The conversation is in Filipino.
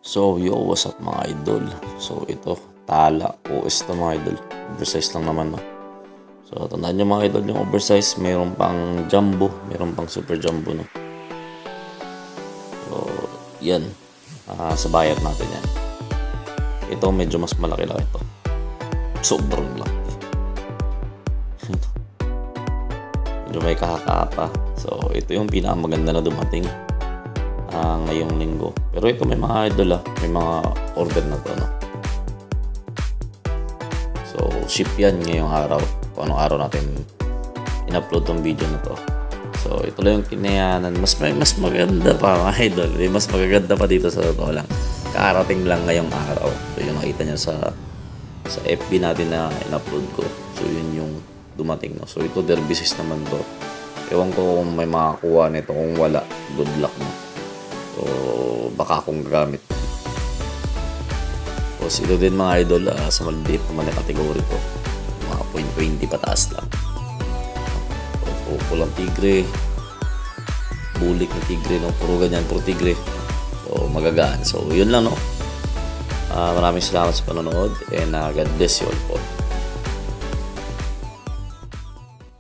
So, yo, what's up mga idol? So, ito, tala, OS to mga idol. Oversize lang naman, no? So, tandaan nyo mga idol, yung oversize, mayroon pang jumbo, mayroon pang super jumbo, no? So, yan. Sa bayad natin yan. Ito, medyo mas malaki-laki ito. Sobrang laki. Medyo may kahakapa. So, ito yung pinakamaganda na dumating ngayong linggo. Pero ito may mga idol may mga order na to, no? So ship yan ngayong araw, kung anong araw natin in-upload tong video na to. So ito lang yung kinayanan. Mas maganda pa mga idol, mas magaganda pa dito sa totoo lang. Kaarating lang ngayong araw. So yung nakita nyo sa FB natin na in-upload ko. So yun yung dumating, no? So ito derby 6 naman to. Ewan ko kung may makakuha nito, kung wala, good luck, no? So, baka akong gagamit. So, ito din mga idol sa maliliit naman na kategory ko. Mga 0.20 pataas lang. So, pulang tigre. Bulik na tigre, no? Puro ganyan, puro tigre. So, magagaan. So, yun lang, no? Maraming salamat sa panonood and God bless you all po.